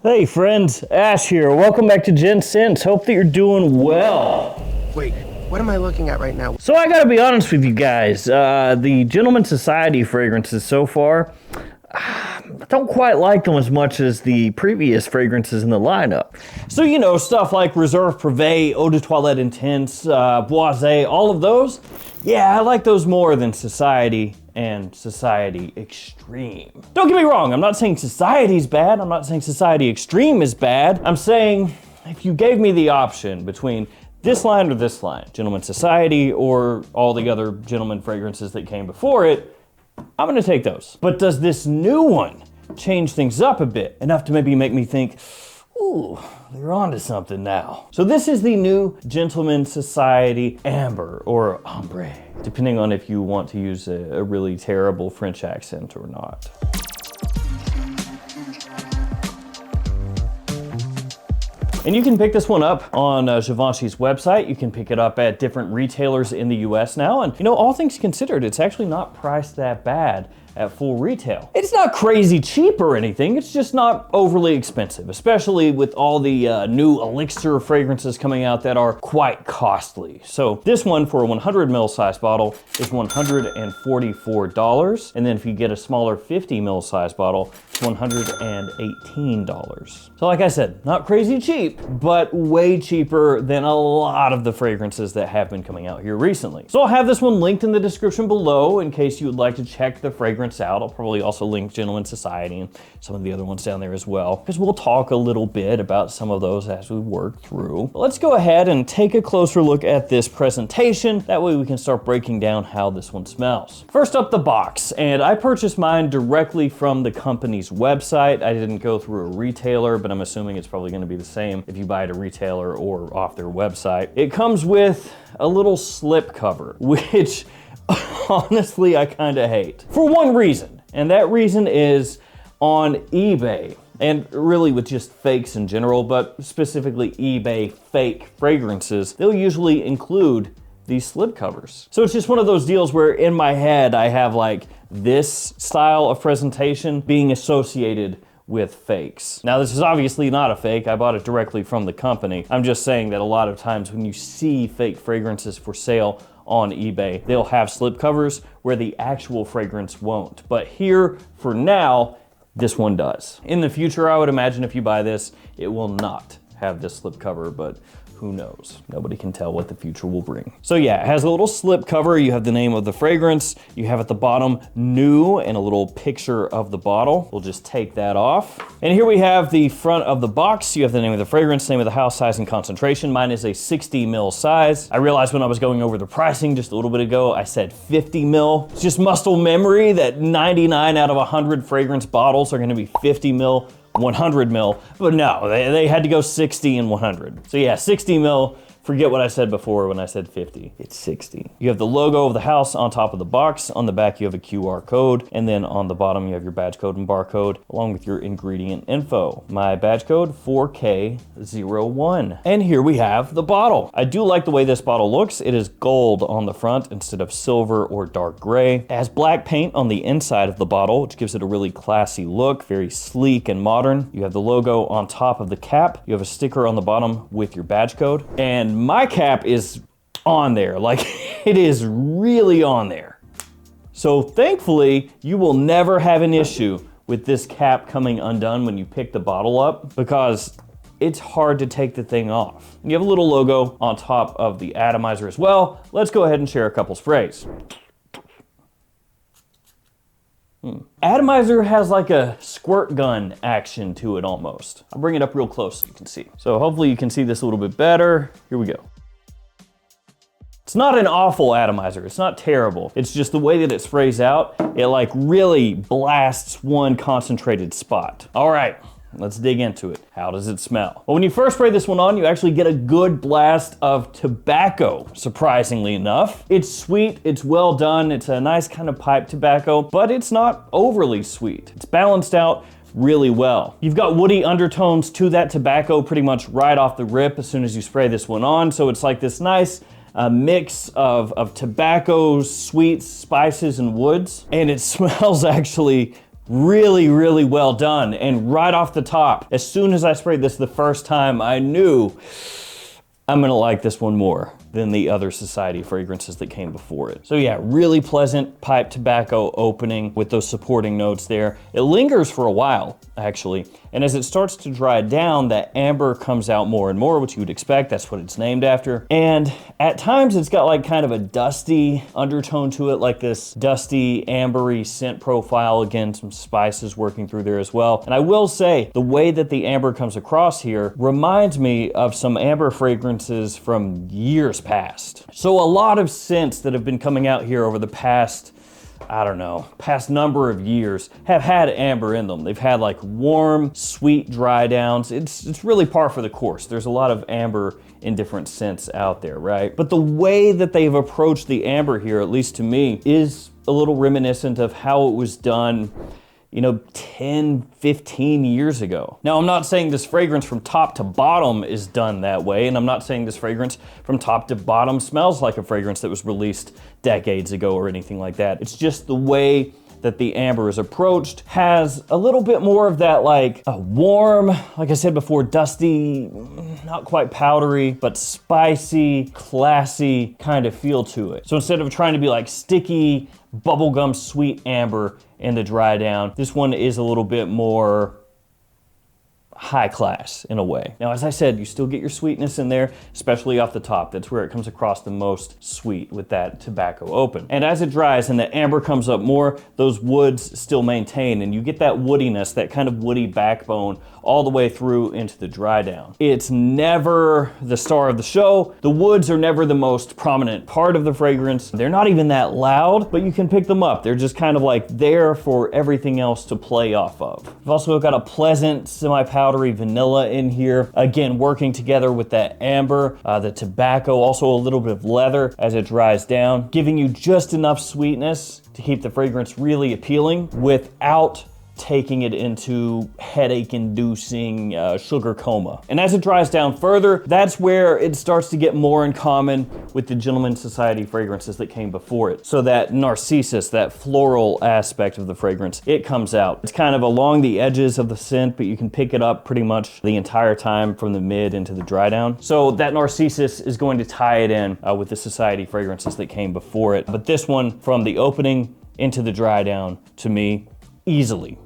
Hey friends, Ash here. Welcome back to Gents. Hope that you're doing well. Wait, what am I looking at right now? So I gotta be honest with you guys, the Gentleman Society fragrances so far, I don't quite like them as much as the previous fragrances in the lineup. So you know, stuff like Reserve Privé, Eau de Toilette Intense, Boisé, all of those. Yeah, I like those more than Society and Society Extreme. Don't get me wrong, I'm not saying Society's bad, I'm not saying Society Extreme is bad. I'm saying if you gave me the option between this line or this line, Gentleman Society or all the other gentleman fragrances that came before it, I'm gonna take those. But does this new one change things up a bit, enough to maybe make me think, ooh, they're onto something now. So this is the new Gentleman Society Amber or Ambree, depending on if you want to use a really terrible French accent or not. And you can pick this one up on Givenchy's website. You can pick it up at different retailers in the US now. And you know, all things considered, it's actually not priced that bad at full retail. It's not crazy cheap or anything, it's just not overly expensive, especially with all the new elixir fragrances coming out that are quite costly. So this one for a 100 ml size bottle is $144. And then if you get a smaller 50 ml size bottle, it's $118. So like I said, not crazy cheap, but way cheaper than a lot of the fragrances that have been coming out here recently. So I'll have this one linked in the description below in case you would like to check the fragrance out. I'll probably also link Gentleman Society and some of the other ones down there as well, because we'll talk a little bit about some of those as we work through. But let's go ahead and take a closer look at this presentation. That way we can start breaking down how this one smells. First up, the box, and I purchased mine directly from the company's website. I didn't go through a retailer, but I'm assuming it's probably going to be the same if you buy at a retailer or off their website. It comes with a little slip cover, which honestly, I kind of hate. For one reason, and that reason is on eBay, and really with just fakes in general, but specifically eBay fake fragrances, they'll usually include these slip covers. So it's just one of those deals where in my head, I have like this style of presentation being associated with fakes. Now this is obviously not a fake, I bought it directly from the company. I'm just saying that a lot of times when you see fake fragrances for sale on eBay, they'll have slip covers where the actual fragrance won't. But here, for now, this one does. In the future, I would imagine if you buy this, it will not have this slip cover, but who knows? Nobody can tell what the future will bring. So yeah, it has a little slip cover. You have the name of the fragrance. You have at the bottom, new, and a little picture of the bottle. We'll just take that off. And here we have the front of the box. You have the name of the fragrance, name of the house, size, and concentration. Mine is a 60 ml size. I realized when I was going over the pricing just a little bit ago, I said 50 ml. It's just muscle memory that 99 out of 100 fragrance bottles are gonna be 50 ml. 100 mil, but no, they had to go 60 and 100. So yeah, 60 mil, forget what I said before when I said 50, it's 60. You have the logo of the house on top of the box. On the back, you have a QR code. And then on the bottom, you have your badge code and barcode along with your ingredient info. My badge code, 4K01. And here we have the bottle. I do like the way this bottle looks. It is gold on the front instead of silver or dark gray. It has black paint on the inside of the bottle, which gives it a really classy look, very sleek and modern. You have the logo on top of the cap. You have a sticker on the bottom with your badge code. And my cap is on there, like it is really on there. So thankfully, you will never have an issue with this cap coming undone when you pick the bottle up, because it's hard to take the thing off. You have a little logo on top of the atomizer as well. Let's go ahead and share a couple sprays. Atomizer has like a squirt gun action to it almost. I'll bring it up real close so you can see. So hopefully you can see this a little bit better. Here we go. It's not an awful atomizer, it's not terrible. It's just the way that it sprays out, it like really blasts one concentrated spot. All right, let's dig into it. How does it smell? Well, when you first spray this one on, you actually get a good blast of tobacco, surprisingly enough. It's sweet, it's well done, it's a nice kind of pipe tobacco, but it's not overly sweet. It's balanced out really well. You've got woody undertones to that tobacco pretty much right off the rip as soon as you spray this one on, so it's like this nice mix of tobacco, sweets, spices, and woods, and it smells actually Really, really well done. And right off the top, as soon as I sprayed this the first time, I knew I'm gonna like this one more than the other Society fragrances that came before it. So yeah, really pleasant pipe tobacco opening with those supporting notes there. It lingers for a while, actually. And as it starts to dry down, that amber comes out more and more, which you would expect. That's what it's named after. And at times it's got like kind of a dusty undertone to it, like this dusty ambery scent profile. Again, some spices working through there as well. And I will say, the way that the amber comes across here reminds me of some amber fragrances from years past. So a lot of scents that have been coming out here over the past, I don't know, past number of years have had amber in them. They've had like warm, sweet dry downs. It's really par for the course. There's a lot of amber in different scents out there, right? But the way that they've approached the amber here, at least to me, is a little reminiscent of how it was done, you know, 10, 15 years ago. Now, I'm not saying this fragrance from top to bottom is done that way, and I'm not saying this fragrance from top to bottom smells like a fragrance that was released decades ago or anything like that. It's just the way that the amber is approached has a little bit more of that like a warm, like I said before, dusty, not quite powdery, but spicy, classy kind of feel to it. So instead of trying to be like sticky, bubblegum sweet amber in the dry down, this one is a little bit more high class in a way. Now, as I said, you still get your sweetness in there, especially off the top. That's where it comes across the most sweet with that tobacco open. And as it dries and the amber comes up more, those woods still maintain, and you get that woodiness, that kind of woody backbone all the way through into the dry down. It's never the star of the show. The woods are never the most prominent part of the fragrance. They're not even that loud, but you can pick them up. They're just kind of like there for everything else to play off of. I've also got a pleasant semi-powdery vanilla in here. Again, working together with that amber, the tobacco, also a little bit of leather as it dries down, giving you just enough sweetness to keep the fragrance really appealing without taking it into headache-inducing sugar coma. And as it dries down further, that's where it starts to get more in common with the Gentleman's Society fragrances that came before it. So that narcissus, that floral aspect of the fragrance, it comes out. It's kind of along the edges of the scent, but you can pick it up pretty much the entire time from the mid into the dry down. So that narcissus is going to tie it in with the Society fragrances that came before it. But this one, from the opening into the dry down, to me, easily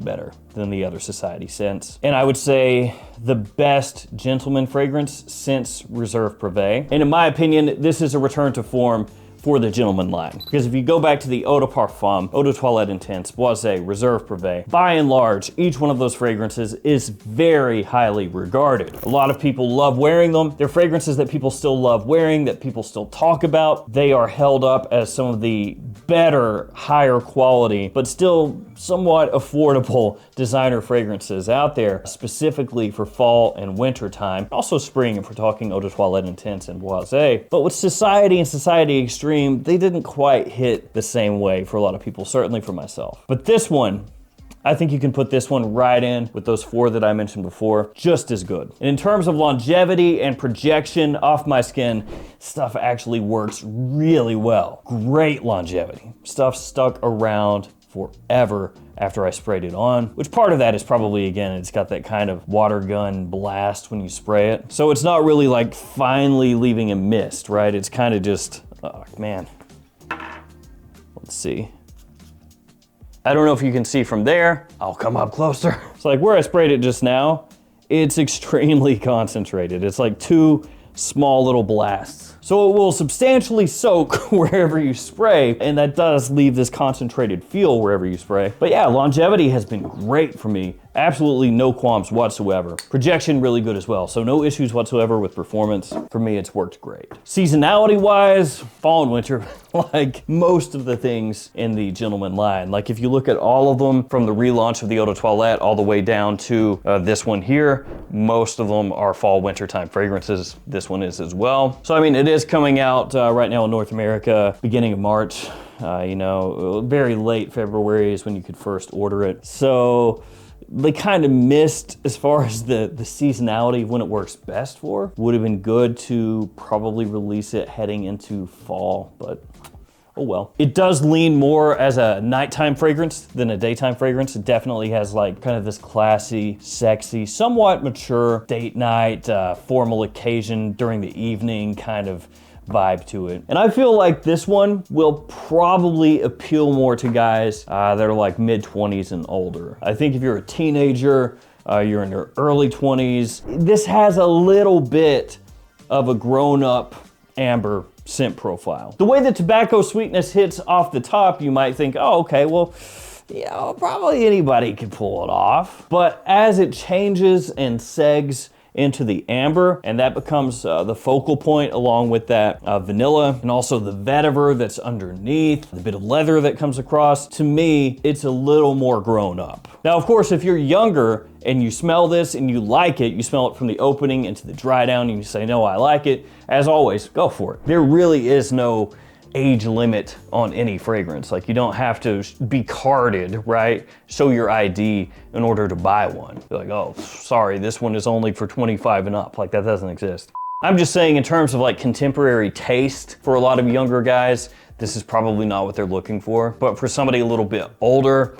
better than the other Society scents. And I would say the best gentleman fragrance since Reserve Privé. And in my opinion, this is a return to form for the gentleman line. Because if you go back to the Eau de Parfum, Eau de Toilette Intense, Boisé, Reserve Privé, by and large, each one of those fragrances is very highly regarded. A lot of people love wearing them. They're fragrances that people still love wearing, that people still talk about. They are held up as some of the better, higher quality, but still somewhat affordable designer fragrances out there, specifically for fall and winter time. Also spring if we're talking Eau de Toilette Intense and Boisé. But with Society and Society Extreme, they didn't quite hit the same way for a lot of people, certainly for myself. But this one, I think you can put this one right in with those four that I mentioned before, just as good. And in terms of longevity and projection off my skin, stuff actually works really well. Great longevity. Stuff stuck around forever after I sprayed it on, which part of that is probably, again, it's got that kind of water gun blast when you spray it. So it's not really like finally leaving a mist, right? It's kind of just, oh man. Let's see. I don't know if you can see from there. I'll come up closer. It's like where I sprayed it just now, it's extremely concentrated. It's like two small little blasts. So it will substantially soak wherever you spray, and that does leave this concentrated feel wherever you spray. But yeah, longevity has been great for me. Absolutely no qualms whatsoever. Projection really good as well, so no issues whatsoever with performance. For me, it's worked great. Seasonality-wise, fall and winter, like most of the things in the Gentleman line. Like if you look at all of them from the relaunch of the Eau de Toilette all the way down to this one here, most of them are fall winter time fragrances. This one is as well. So I mean, it is coming out right now in North America, beginning of March. You know, very late February is when you could first order it. So they kind of missed as far as the seasonality of when it works best for. Would have been good to probably release it heading into fall, but oh well. It does lean more as a nighttime fragrance than a daytime fragrance. It definitely has like kind of this classy, sexy, somewhat mature date night, formal occasion during the evening kind of vibe to it. And I feel like this one will probably appeal more to guys that are like mid-20s and older. I think if you're a teenager, you're in your early 20s, this has a little bit of a grown-up amber scent profile. The way the tobacco sweetness hits off the top, you might think, oh, okay, well, you know, probably anybody can pull it off. But as it changes and segs into the amber, and that becomes the focal point along with that vanilla and also the vetiver that's underneath, the bit of leather that comes across. To me, it's a little more grown up. Now, of course, if you're younger and you smell this and you like it, you smell it from the opening into the dry down and you say, no, I like it, as always, go for it. There really is no age limit on any fragrance. Like, you don't have to be carded, right? Show your ID in order to buy one. You're like, oh, sorry, this one is only for 25 and up. Like, that doesn't exist. I'm just saying in terms of like contemporary taste for a lot of younger guys, this is probably not what they're looking for. But for somebody a little bit older,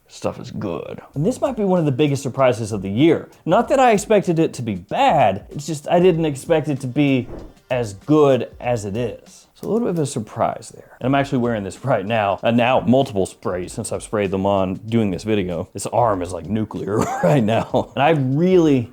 stuff is good. And this might be one of the biggest surprises of the year. Not that I expected it to be bad, it's just I didn't expect it to be as good as it is. So a little bit of a surprise there. And I'm actually wearing this right now. And now multiple sprays since I've sprayed them on doing this video. This arm is like nuclear right now. And I really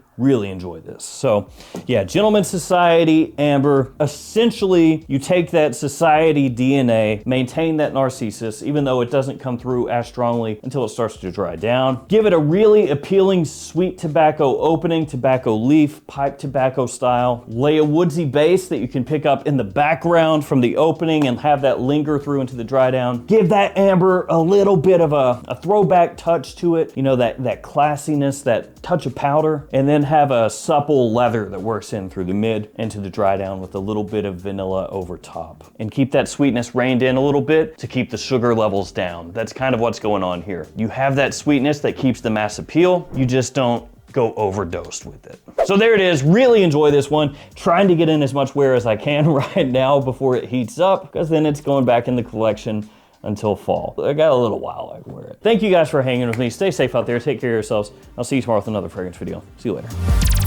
enjoy this. So yeah, Gentleman's Society Amber. Essentially, you take that society DNA, maintain that Narcissus, even though it doesn't come through as strongly until it starts to dry down. Give it a really appealing sweet tobacco opening, tobacco leaf, pipe tobacco style. Lay a woodsy base that you can pick up in the background from the opening and have that linger through into the dry down. Give that amber a little bit of a throwback touch to it. You know, that classiness, that touch of powder, and then have a supple leather that works in through the mid into the dry down with a little bit of vanilla over top. And keep that sweetness reined in a little bit to keep the sugar levels down. That's kind of what's going on here. You have that sweetness that keeps the mass appeal. You just don't go overdosed with it. So there it is. Really enjoy this one. Trying to get in as much wear as I can right now before it heats up, because then it's going back in the collection until fall. I got a little while I can wear it. Thank you guys for hanging with me. Stay safe out there. Take care of yourselves. I'll see you tomorrow with another fragrance video. See you later.